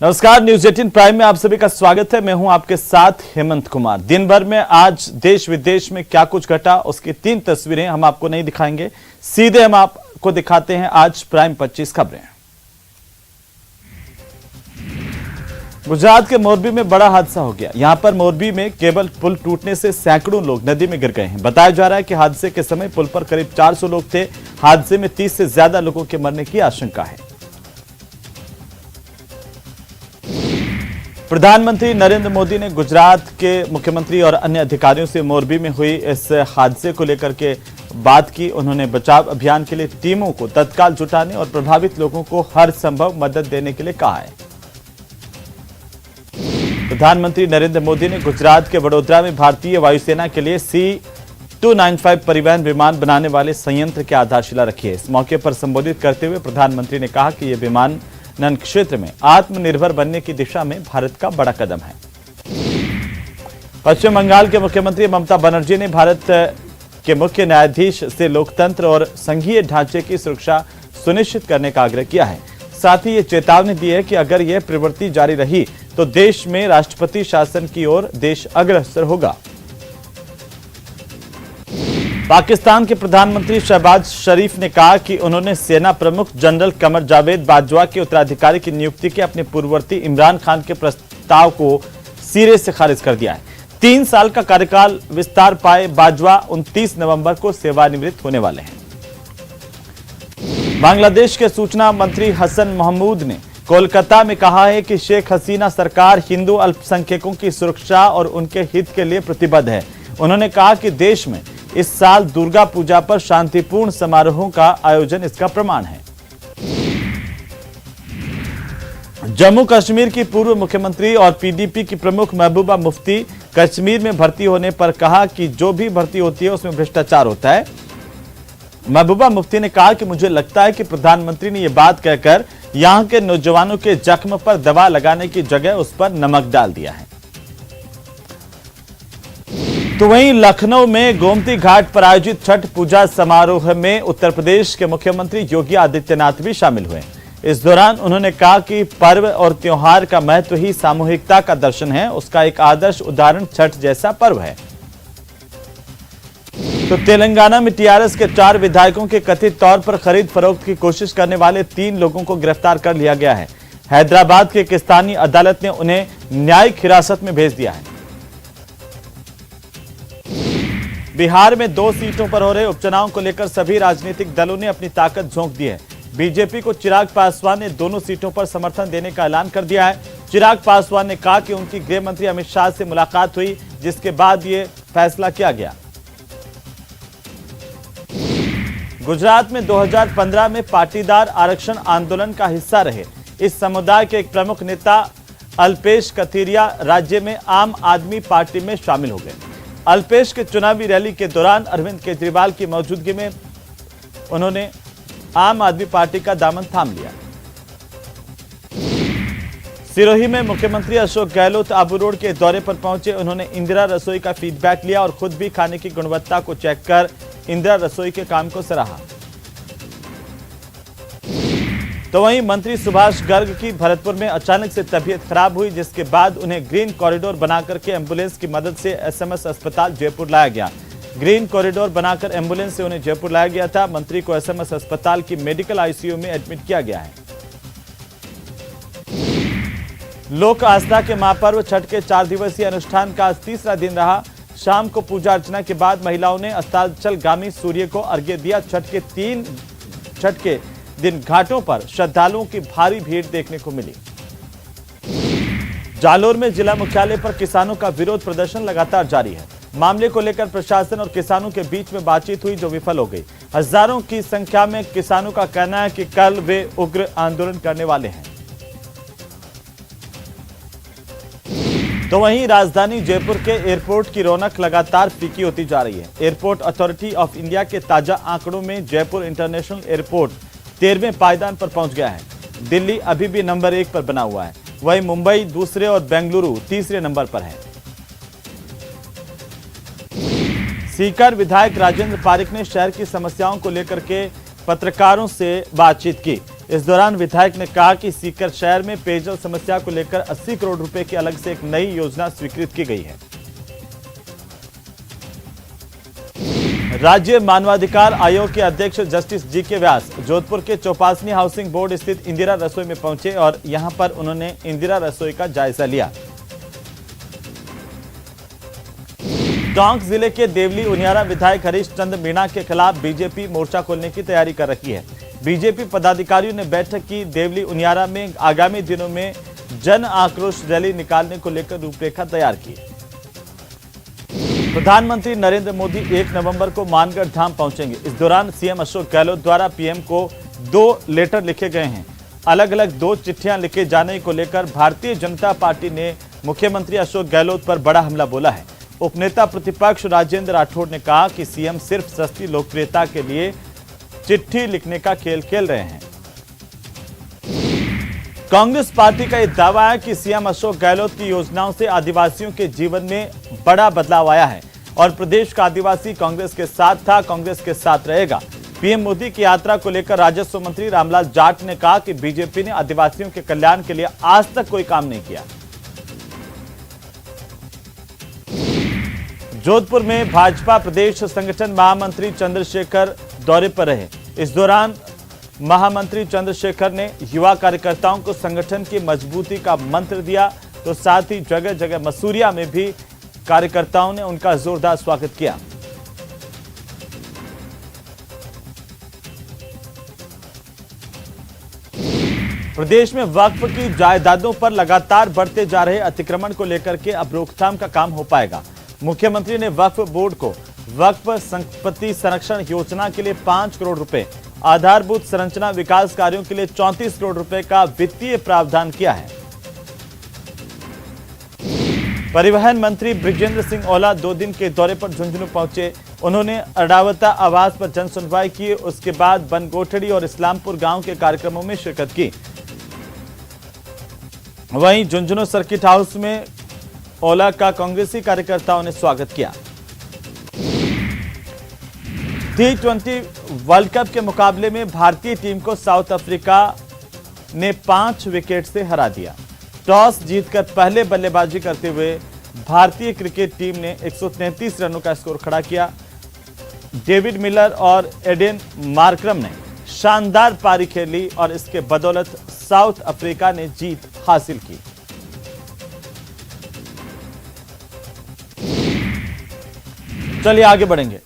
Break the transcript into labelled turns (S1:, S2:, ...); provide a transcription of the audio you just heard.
S1: नमस्कार, news 18 prime में आप सभी का स्वागत है। मैं हूं आपके साथ हेमंत कुमार। दिन भर में आज देश विदेश में क्या कुछ घटा उसकी 3 तस्वीरें हम आपको नहीं दिखाएंगे, सीधे हम आपको दिखाते हैं आज प्राइम 25 खबरें। गुजरात के मोरबी में बड़ा हादसा हो गया। यहां पर मोरबी में केबल पुल टूटने से सैकड़ों लोग नदी में गिर गए हैं। बताया जा रहा है कि हादसे के समय पुल पर करीब 400 लोग थे। हादसे में 30 से ज्यादा लोगों के मरने की आशंका है। प्रधानमंत्री नरेंद्र मोदी ने गुजरात के मुख्यमंत्री और अन्य अधिकारियों से मोरबी में हुई इस हादसे को लेकर के बात की। उन्होंने बचाव अभियान के लिए टीमों को तत्काल जुटाने और प्रभावित लोगों को हर संभव मदद देने के लिए कहा है। प्रधानमंत्री नरेंद्र मोदी ने गुजरात के वडोदरा में भारतीय वायुसेना के लिए C-295 परिवहन विमान बनाने वाले संयंत्र की आधारशिला रखी है। इस मौके पर संबोधित करते हुए प्रधानमंत्री ने कहा कि यह विमान क्षेत्र में आत्मनिर्भर बनने की दिशा में भारत का बड़ा कदम है। पश्चिम बंगाल के मुख्यमंत्री ममता बनर्जी ने भारत के मुख्य न्यायाधीश से लोकतंत्र और संघीय ढांचे की सुरक्षा सुनिश्चित करने का आग्रह किया है। साथ ही ये चेतावनी दी है कि अगर यह प्रवृत्ति जारी रही तो देश में राष्ट्रपति शासन की ओर देश अग्रसर होगा। पाकिस्तान के प्रधानमंत्री शहबाज शरीफ ने कहा कि उन्होंने सेना प्रमुख जनरल कमर जावेद बाजवा के उत्तराधिकारी की नियुक्ति के अपने पूर्ववर्ती इमरान खान के प्रस्ताव को सिरे से खारिज कर दिया है। 3 साल का कार्यकाल विस्तार पाए बाजवा 29 नवंबर को सेवानिवृत्त होने वाले हैं। बांग्लादेश के सूचना मंत्री हसन महमूद ने कोलकाता में कहा है कि शेख हसीना सरकार हिंदू अल्पसंख्यकों की सुरक्षा और उनके हित के लिए प्रतिबद्ध है। उन्होंने कहा कि देश में इस साल दुर्गा पूजा पर शांतिपूर्ण समारोहों का आयोजन इसका प्रमाण है। जम्मू कश्मीर की पूर्व मुख्यमंत्री और पीडीपी की प्रमुख महबूबा मुफ्ती कश्मीर में भर्ती होने पर कहा कि जो भी भर्ती होती है उसमें भ्रष्टाचार होता है। महबूबा मुफ्ती ने कहा कि मुझे लगता है कि प्रधानमंत्री ने यह बात कहकर यहां के नौजवानों के जख्म पर दवा लगाने की जगह उस पर नमक डाल दिया है। तो वहीं लखनऊ में गोमती घाट पर आयोजित छठ पूजा समारोह में उत्तर प्रदेश के मुख्यमंत्री योगी आदित्यनाथ भी शामिल हुए। इस दौरान उन्होंने कहा कि पर्व और त्योहार का महत्व ही सामूहिकता का दर्शन है। उसका एक आदर्श उदाहरण छठ जैसा पर्व है। तो तेलंगाना में टीआरएस के 4 विधायकों के कथित तौर पर खरीद फरोख्त की कोशिश करने वाले 3 लोगों को गिरफ्तार कर लिया गया है। हैदराबाद की एक स्थानीय अदालत ने उन्हें न्यायिक हिरासत में भेज दिया है। बिहार में 2 सीटों पर हो रहे उपचुनाव को लेकर सभी राजनीतिक दलों ने अपनी ताकत झोंक दी है। बीजेपी को चिराग पासवान ने दोनों सीटों पर समर्थन देने का ऐलान कर दिया है। चिराग पासवान ने कहा कि उनकी गृह मंत्री अमित शाह से मुलाकात हुई, जिसके बाद यह फैसला किया गया। गुजरात में 2015 में पाटीदार आरक्षण आंदोलन का हिस्सा रहे इस समुदाय के एक प्रमुख नेता अल्पेश कथीरिया राज्य में आम आदमी पार्टी में शामिल हो गए। अल्पेश के चुनावी रैली के दौरान अरविंद केजरीवाल की मौजूदगी में उन्होंने आम आदमी पार्टी का दामन थाम लिया। सिरोही में मुख्यमंत्री अशोक गहलोत आबू रोड के दौरे पर पहुंचे। उन्होंने इंदिरा रसोई का फीडबैक लिया और खुद भी खाने की गुणवत्ता को चेक कर इंदिरा रसोई के काम को सराहा। तो वहीं मंत्री सुभाष गर्ग की भरतपुर में अचानक से तबीयत खराब हुई, जिसके बाद उन्हें ग्रीन कॉरिडोर बनाकर के एम्बुलेंस की मदद से एसएमएस अस्पताल जयपुर लाया गया। ग्रीन कॉरिडोर बनाकर एम्बुलेंस से उन्हें जयपुर लाया गया था। मंत्री को एसएमएस अस्पताल की मेडिकल आईसीयू में एडमिट किया गया है। लोक आस्था के महापर्व छठ के 4 दिवसीय अनुष्ठान का आज 3रा दिन रहा। शाम को पूजा अर्चना के बाद महिलाओं ने अस्ताचलगामी सूर्य को अर्घ्य दिया। छठ के दिन घाटों पर श्रद्धालुओं की भारी भीड़ देखने को मिली। जालोर में जिला मुख्यालय पर किसानों का विरोध प्रदर्शन लगातार जारी है। मामले को लेकर प्रशासन और किसानों के बीच में बातचीत हुई, जो विफल हो गई। हजारों की संख्या में किसानों का कहना है कि कल वे उग्र आंदोलन करने वाले हैं। तो वहीं राजधानी जयपुर के एयरपोर्ट की रौनक लगातार फीकी होती जा रही है। एयरपोर्ट अथॉरिटी ऑफ इंडिया के ताजा आंकड़ों में जयपुर इंटरनेशनल एयरपोर्ट 13वें पायदान पर पहुंच गया है। दिल्ली अभी भी नंबर 1 पर बना हुआ है, वहीं मुंबई दूसरे और बेंगलुरु तीसरे नंबर पर है। सीकर विधायक राजेंद्र पारिक ने शहर की समस्याओं को लेकर के पत्रकारों से बातचीत की। इस दौरान विधायक ने कहा कि सीकर शहर में पेयजल समस्या को लेकर 80 करोड़ रुपए की अलग से एक नई योजना स्वीकृत की गई है। राज्य मानवाधिकार आयोग के अध्यक्ष जस्टिस जी.के. व्यास जोधपुर के चौपासनी हाउसिंग बोर्ड स्थित इंदिरा रसोई में पहुंचे और यहां पर उन्होंने इंदिरा रसोई का जायजा लिया। टोंक जिले के देवली उनियारा विधायक हरीश चंद्र मीणा के खिलाफ बीजेपी मोर्चा खोलने की तैयारी कर रही है। बीजेपी पदाधिकारियों ने बैठक की। देवली उनियारा में आगामी दिनों में जन आक्रोश रैली निकालने को लेकर रूपरेखा तैयार की। प्रधानमंत्री नरेंद्र मोदी 1 नवंबर को मानगढ़ धाम पहुंचेंगे। इस दौरान सीएम अशोक गहलोत द्वारा पीएम को 2 लेटर लिखे गए हैं। अलग अलग 2 चिट्ठियां लिखे जाने को लेकर भारतीय जनता पार्टी ने मुख्यमंत्री अशोक गहलोत पर बड़ा हमला बोला है। उपनेता प्रतिपक्ष राजेंद्र राठौड़ ने कहा कि सीएम सिर्फ सस्ती लोकप्रियता के लिए चिट्ठी लिखने का खेल खेल रहे हैं। कांग्रेस पार्टी का यह दावा है कि सीएम अशोक गहलोत की योजनाओं से आदिवासियों के जीवन में बड़ा बदलाव आया है और प्रदेश का आदिवासी कांग्रेस के साथ था, कांग्रेस के साथ रहेगा। पीएम मोदी की यात्रा को लेकर राजस्व मंत्री रामलाल जाट ने कहा कि बीजेपी ने आदिवासियों के कल्याण के लिए आज तक कोई काम नहीं किया। जोधपुर में भाजपा प्रदेश संगठन महामंत्री चंद्रशेखर दौरे पर रहे। इस दौरान महामंत्री चंद्रशेखर ने युवा कार्यकर्ताओं को संगठन की मजबूती का मंत्र दिया, तो साथ ही जगह जगह मसूरिया में भी कार्यकर्ताओं ने उनका जोरदार स्वागत किया। प्रदेश में वक्फ की जायदादों पर लगातार बढ़ते जा रहे अतिक्रमण को लेकर के अब रोकथाम का काम हो पाएगा। मुख्यमंत्री ने वक्फ बोर्ड को वक्फ संपत्ति संरक्षण योजना के लिए 5 करोड़ रुपए, आधारभूत संरचना विकास कार्यों के लिए 34 करोड़ रुपए का वित्तीय प्रावधान किया है। परिवहन मंत्री बृजेंद्र सिंह औला 2 दिन के दौरे पर झुंझुनू पहुंचे। उन्होंने अडावता आवास पर जन सुनवाई की। उसके बाद बनगोठड़ी और इस्लामपुर गांव के कार्यक्रमों में शिरकत की। वहीं झुंझुनू सर्किट हाउस में औला का कांग्रेसी कार्यकर्ताओं ने स्वागत किया। T20 वर्ल्ड कप के मुकाबले में भारतीय टीम को साउथ अफ्रीका ने 5 विकेट से हरा दिया। टॉस जीतकर पहले बल्लेबाजी करते हुए भारतीय क्रिकेट टीम ने 133 रनों का स्कोर खड़ा किया। डेविड मिलर और एडेन मार्करम ने शानदार पारी खेली और इसके बदौलत साउथ अफ्रीका ने जीत हासिल की। चलिए आगे बढ़ेंगे।